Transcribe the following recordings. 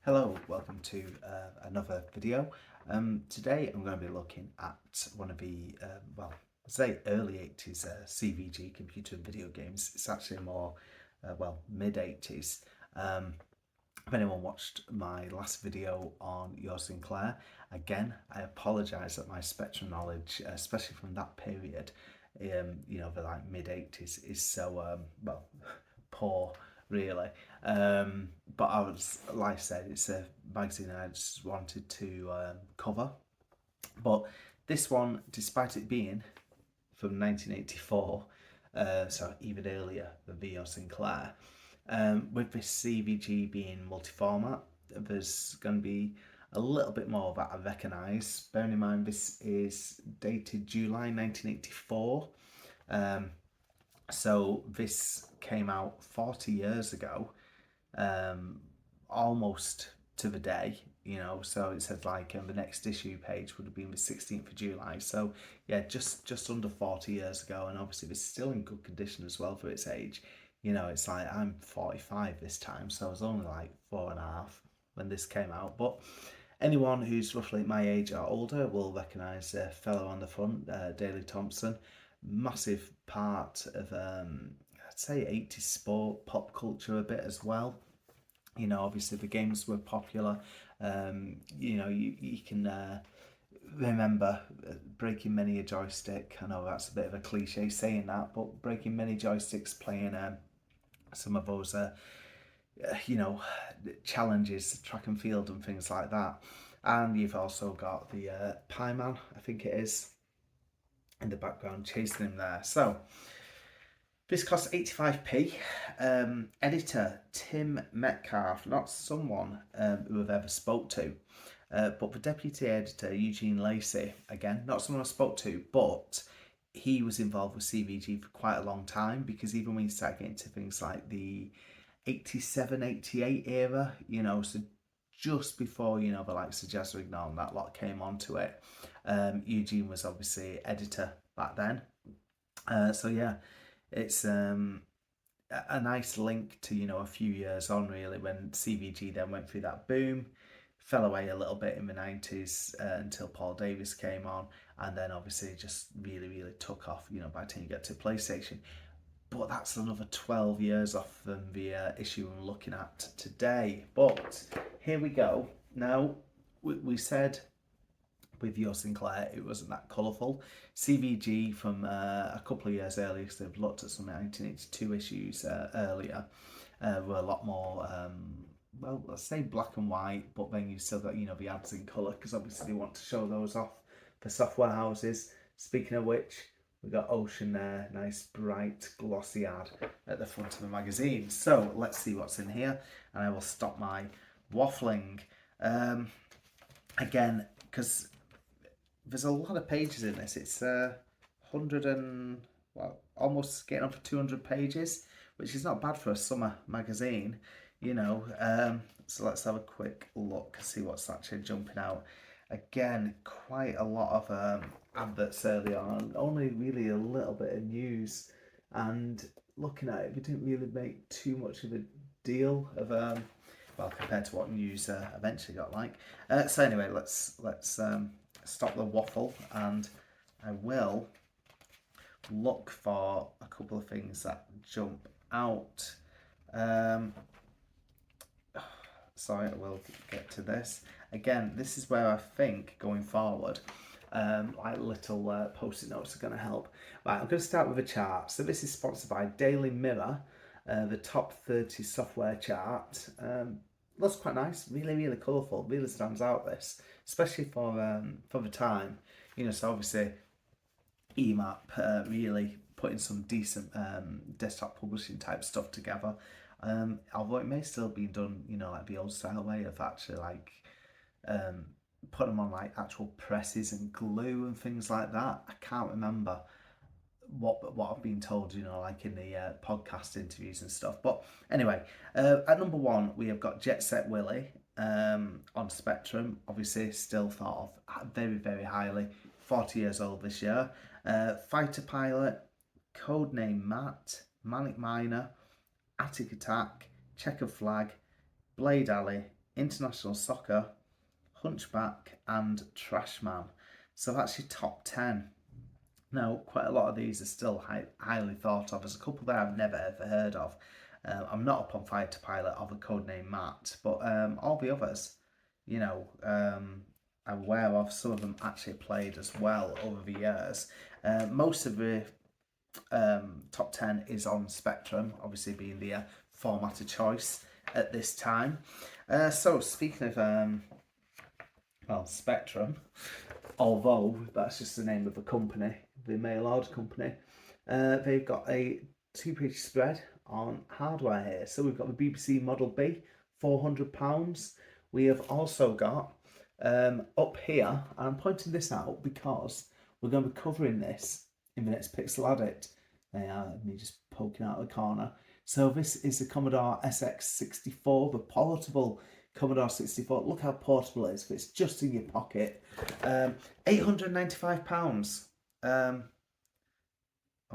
Hello, welcome to another video. Today I'm going to be looking at one of the, I'd say early 80s C&VG computer and video games. It's actually more, mid 80s. If anyone watched my last video on Your Sinclair, again, I apologise that my Spectrum knowledge, especially from that period, the like mid 80s, is so, poor really. But I was, like I said, it's a magazine I just wanted to cover. But this one, despite it being from 1984, so even earlier than V.O. Sinclair, with this C&VG being multi-format, there's going to be a little bit more that I recognise. Bearing in mind this is dated July 1984. So this came out 40 years ago, almost to the day, so it said like the next issue page would have been the 16th of July. So yeah, just under 40 years ago, and obviously it's still in good condition as well for its age. It's like I'm 45 this time, so I was only like 4.5 when this came out. But anyone who's roughly my age or older will recognise a fellow on the front, Daley Thompson. Massive part of I'd say 80s sport pop culture a bit as well. Obviously the games were popular. You can remember breaking many a joystick. I know that's a bit of a cliche saying that, but breaking many joysticks, playing some of those challenges, track and field and things like that. And you've also got the Pie Man, I think it is, in the background chasing him there. So this costs 85p. Editor Tim Metcalf, not someone who I've ever spoke to, but the deputy editor Eugene Lacey, again, not someone I spoke to, but he was involved with C&VG for quite a long time, because even when you start getting to things like the 87, 88 era, so just before, the likes of Jazz Rignall and that lot came onto it, Eugene was obviously editor back then. So yeah, it's a nice link to, a few years on really, when C&VG then went through that boom, fell away a little bit in the 90s until Paul Davis came on, and then obviously just really took off, by the time you get to PlayStation. But that's another 12 years off from the issue I'm looking at today. But here we go. Now, we said with Your Sinclair it wasn't that colourful. C&VG from a couple of years earlier, because they've looked at some 1982 issues earlier, were a lot more, let's say black and white, but then you still got, the ads in colour, because obviously they want to show those off for software houses. Speaking of which, we've got Ocean there, nice bright glossy ad at the front of the magazine. So let's see what's in here, and I will stop my waffling. Again, because there's a lot of pages in this. It's 100 and, almost getting up to 200 pages, which is not bad for a summer magazine, so let's have a quick look, see what's actually jumping out. Again, quite a lot of adverts early on, only really a little bit of news, and looking at it, we didn't really make too much of a deal of compared to what news eventually got like. So anyway, let's stop the waffle, and I will look for a couple of things that jump out. Sorry, I will get to this. Again, this is where I think going forward, like little post-it notes are going to help. Right, I'm going to start with a chart. So this is sponsored by Daily Mirror, the top 30 software chart. Looks quite nice, really colourful, really stands out this, especially for the time. So obviously EMAP really putting some decent desktop publishing type stuff together. Although it may still be done, like the old style way of actually like put them on like actual presses and glue and things like that. I can't remember what I've been told, like in the podcast interviews and stuff. But anyway, at number one we have got Jet Set Willy on Spectrum, obviously still thought of very highly, 40 years old this year. Fighter Pilot, Codename Matt, Manic Miner, Attic Attack, Checkered Flag, Blade Alley, International Soccer, Hunchback, and Trashman. So that's your top 10. Now, quite a lot of these are still highly thought of. There's a couple that I've never ever heard of. I'm not up on Fighter Pilot or the Codename Matt, but all the others, I'm aware of. Some of them actually played as well over the years. Most of the top 10 is on Spectrum, obviously being the format of choice at this time. So speaking of Spectrum, although that's just the name of the company, the mail order company, they've got a 2-page spread on hardware here. So we've got the BBC Model B, £400. We have also got up here, and I'm pointing this out because we're going to be covering this in the next Pixel Addict. They are me just poking out of the corner. So this is the Commodore SX64, the portable Commodore 64. Look how portable it is. It's just in your pocket. £895.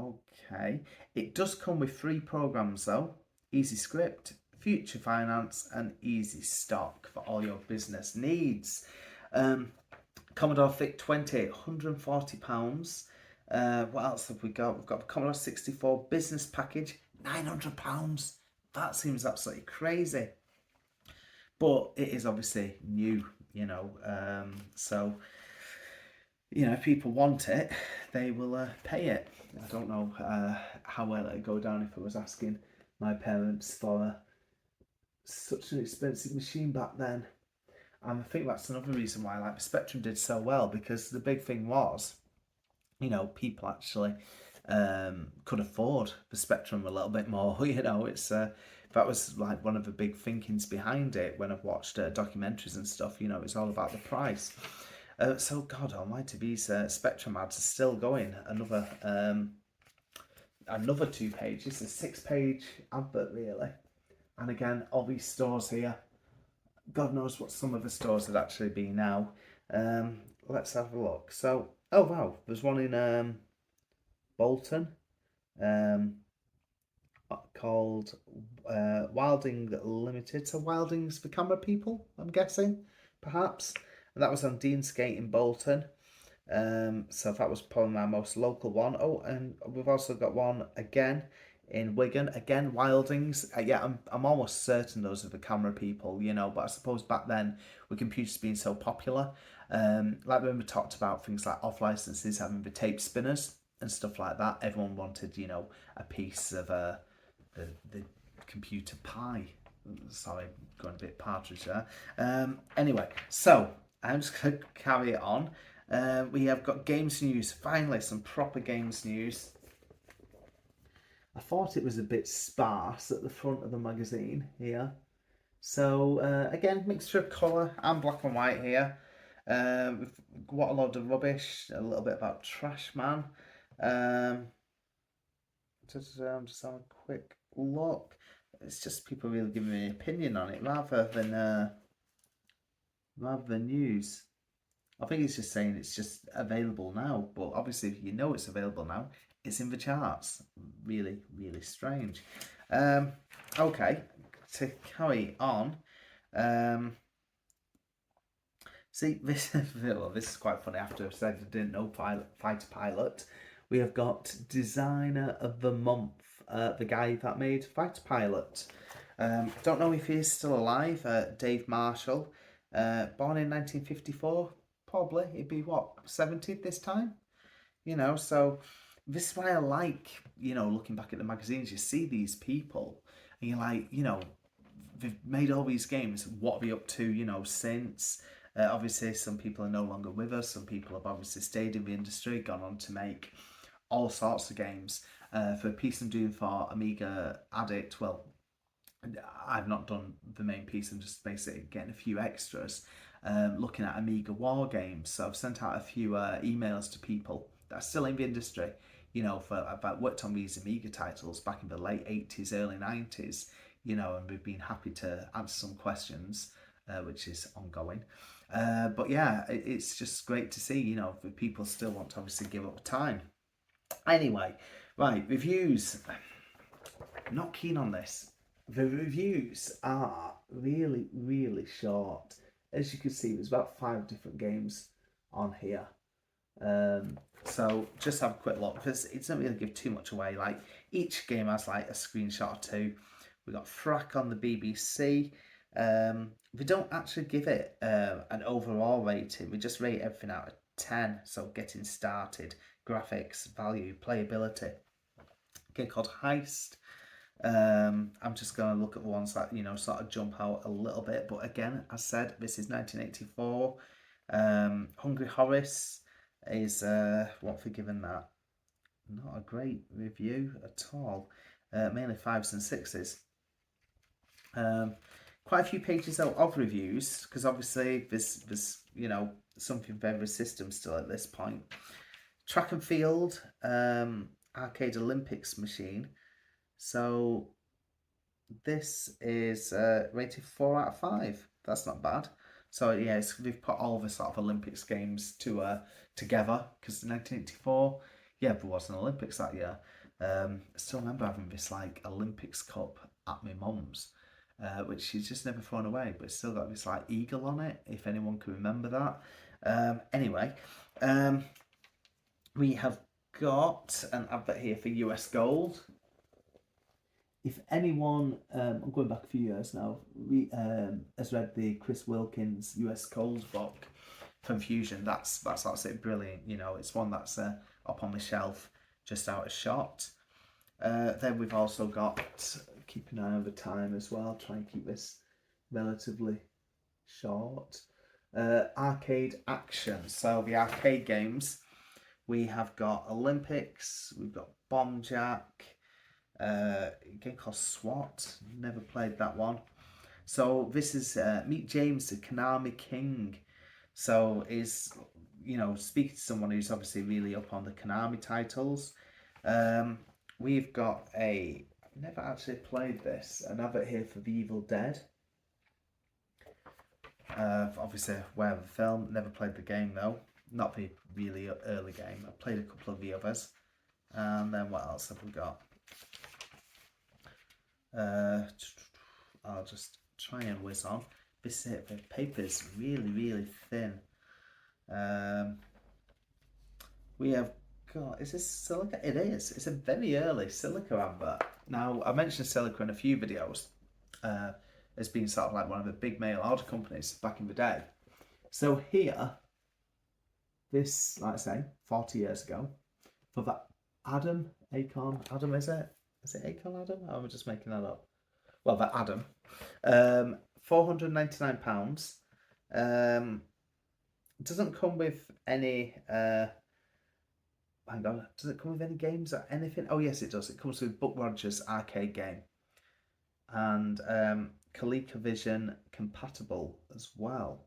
Okay. It does come with 3 programs though. Easy Script, Future Finance, and Easy Stock for all your business needs. Commodore VIC-20, £140. What else have we got? We've got the Commodore 64 Business Package, £900. That seems absolutely crazy. But it is obviously new, so, if people want it, they will pay it. I don't know how well it would go down if I was asking my parents for such an expensive machine back then. And I think that's another reason why the Spectrum did so well, because the big thing was, people actually could afford the Spectrum a little bit more. It's that was one of the big thinkings behind it when I've watched documentaries and stuff. It's all about the price. So God Almighty, these Spectrum ads are still going. Another 2 pages, a 6-page advert really. And again, all these stores here. God knows what some of the stores would actually be now. Let's have a look. So, oh wow, there's one in Bolton called Wilding Limited. So Wilding's the camera people, I'm guessing, perhaps. And that was on Deansgate in Bolton. So that was probably my most local one. Oh, and we've also got one again in Wigan. Again, Wildings. Yeah, I'm almost certain those are the camera people, but I suppose back then, with computers being so popular, like when we talked about things like off licenses, having the tape spinners and stuff like that, everyone wanted, a piece of the computer pie. Sorry, going a bit partridge there. Anyway, so I'm just going to carry it on. We have got games news. Finally, some proper games news. I thought it was a bit sparse at the front of the magazine here. So, again, mixture of colour and black and white here. We've got a lot of rubbish, a little bit about Trashman. Just having a quick look. It's just people really giving me an opinion on it rather than news. I think it's just saying it's just available now, but obviously if it's available now, it's in the charts. Really, really strange. Okay, to carry on. See, this is quite funny. After I said I didn't know Fighter Pilot, we have got Designer of the Month, the guy that made Fighter Pilot. Don't know if he is still alive. Dave Marshall, born in 1954. Probably he'd be 70 this time. So this is why I like, looking back at the magazines, you see these people and you're like, they've made all these games. What are they up to, since? Obviously, some people are no longer with us. Some people have obviously stayed in the industry, gone on to make all sorts of games. For a piece I'm doing for Amiga Addict, well, I've not done the main piece. I'm just basically getting a few extras, looking at Amiga War games. So I've sent out a few emails to people that are still in the industry. I've worked on these Amiga titles back in the late 80s, early 90s. And we've been happy to answer some questions, which is ongoing. But yeah, it's just great to see, that people still want to obviously give up time. Anyway, right, reviews. Not keen on this. The reviews are really, really short. As you can see, there's about 5 different games on here. So just have a quick look, because it doesn't really give too much away. Like, each game has like a screenshot or two. We got Frack on the BBC. We don't actually give it an overall rating. We just rate everything out of 10. So getting started, graphics, value, playability. A game called Heist. I'm just going to look at the ones that, you know, sort of jump out a little bit. But again, as said, this is 1984. Hungry Horace is, what for given that? Not a great review at all. Mainly 5s and 6s. Quite a few pages though of reviews, because obviously there's you know, something for every system still at this point. Track and Field, Arcade Olympics machine. So this is rated 4 out of 5. That's not bad. So yeah, they've put all the sort of Olympics games together, because in 1984, yeah, there was an Olympics that year. I still remember having this like Olympics cup at my mum's, which she's just never thrown away, but it's still got this like eagle on it, if anyone can remember that. Anyway, we have got an advert here for US Gold. If anyone, I'm going back a few years now, has read the Chris Wilkins US Gold book from Fusion, that's absolutely brilliant. You know, it's one that's up on the shelf, just out of shot. Then we've also got, keep an eye on the time as well, try and keep this relatively short. Arcade action. So the arcade games, we have got Olympics, we've got Bomb Jack, a game called SWAT, never played that one. So this is Meet James, the Konami King. So is, you know, speaking to someone who's obviously really up on the Konami titles. We've got I've never actually played this, an advert here for The Evil Dead. Obviously aware of the film, never played the game though. Not the really early game. I played a couple of the others. And then what else have we got? I'll just try and whiz on. This the paper's really, really thin. We have got, is this Silica? It is. It's a very early Silica advert. Now, I mentioned Silica in a few videos as being sort of like one of the big mail order companies back in the day. So here, this, like I say, 40 years ago, for that Adam, is it? Is it Acorn Adam? Oh, I'm just making that up. Well, that Adam. £499. It doesn't come with any hang on, does it come with any games or anything? Oh yes, it does. It comes with Buck Rogers arcade game and ColecoVision compatible as well.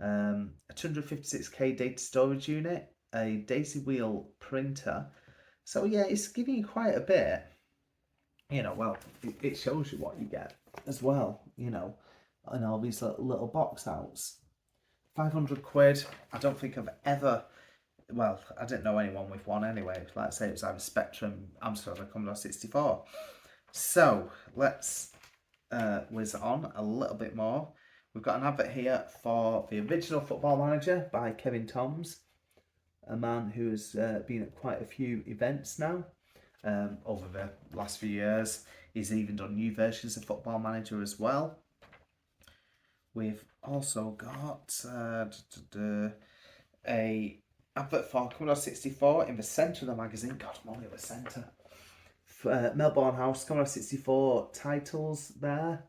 A 256k data storage unit, a daisy wheel printer. So yeah, it's giving you quite a bit. You know, well, it shows you what you get as well, you know, and all these little box outs. 500 quid. I don't think I've ever, well, I didn't know anyone with one anyway. Like I say, it was either Spectrum, Amstrad, or Commodore 64. So let's whiz on a little bit more. We've got an advert here for the original Football Manager by Kevin Toms, a man who has been at quite a few events now over the last few years. He's even done new versions of Football Manager as well. We've also got a advert for Commodore 64 in the centre of the magazine. God, I'm only at the centre. Melbourne House, Commodore 64 titles there.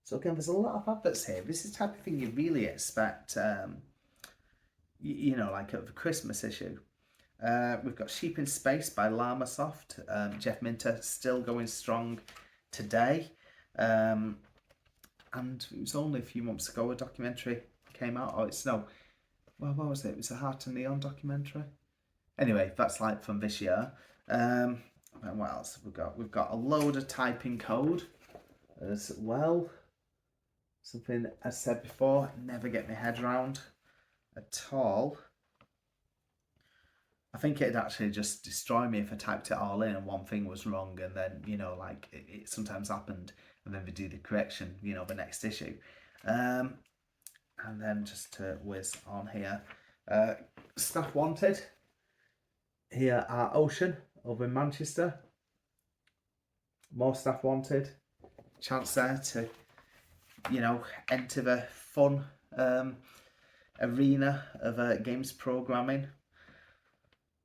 So again, there's a lot of adverts here. This is the type of thing you really expect, you know, like at the Christmas issue. We've got Sheep in Space by Llamasoft. Jeff Minter still going strong today. And it was only a few months ago a documentary came out. Oh, it's no. Well, what was it? It was a Heart and Neon documentary. Anyway, that's like from this year. And what else have we got? We've got a load of typing code as well. Something, as said before, never get my head around at all. I think it'd actually just destroy me if I typed it all in and one thing was wrong, and then, you know, like it sometimes happened, and then we do the correction, you know, the next issue. And then just to whiz on here, staff wanted here at Ocean over in Manchester. More staff wanted. Chance there to, you know, enter the fun arena of games programming.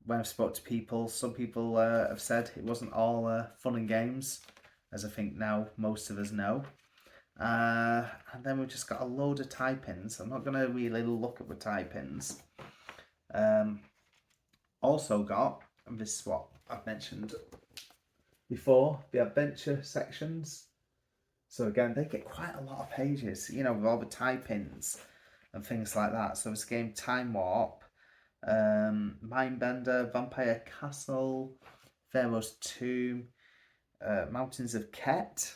When I've spoke to people, some people have said it wasn't all fun and games, as I think now most of us know. And then we've just got a load of tie-ins. I'm not going to really look at the tie-ins. Also got, and this is what I've mentioned before, the adventure sections. So again, they get quite a lot of pages, you know, with all the tie-ins and things like that. So this game, Time Warp, Mindbender, Vampire Castle, Pharaoh's Tomb, Mountains of Ket,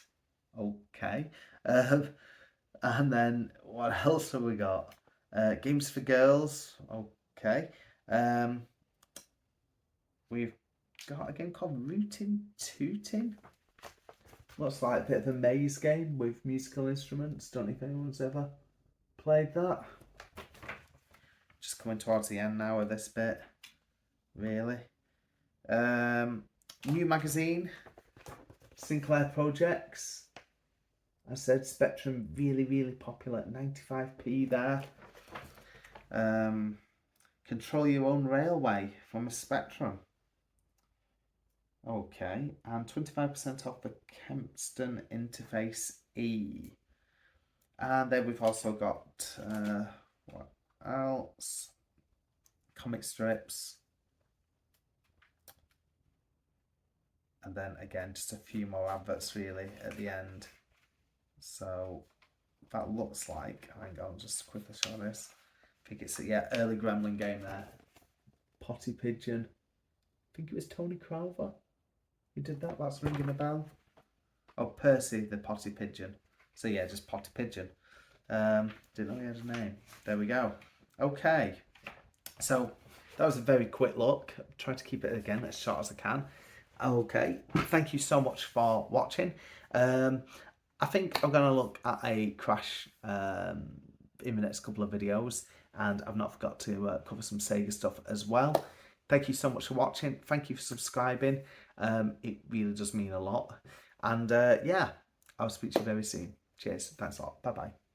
okay, and then what else have we got? Games for Girls, okay. We've got a game called Rootin' Tootin'. Looks like a bit of a maze game with musical instruments. Don't know if anyone's ever played that. Just coming towards the end now of this bit, really. New magazine, Sinclair Projects. I said Spectrum, really popular at 95p there. Control Your Own Railway from a Spectrum. Okay, and 25% off the Kempston Interface E. And then we've also got, what else? Comic strips. And then again, just a few more adverts really at the end. So that looks like, hang on, just quickly show this. I think it's early Gremlin game there. Potty Pigeon. I think it was Tony Crowther who did that. That's ringing a bell. Oh, Percy the Potty Pigeon. So yeah, just Potty Pigeon. Didn't know he had a name. There we go. Okay. So that was a very quick look. I'll try to keep it again as short as I can. Okay. Thank you so much for watching. I think I'm going to look at a Crash in the next couple of videos, and I've not forgot to cover some Sega stuff as well. Thank you so much for watching. Thank you for subscribing. It really does mean a lot. And yeah, I'll speak to you very soon. Cheers. Thanks a lot. Bye-bye.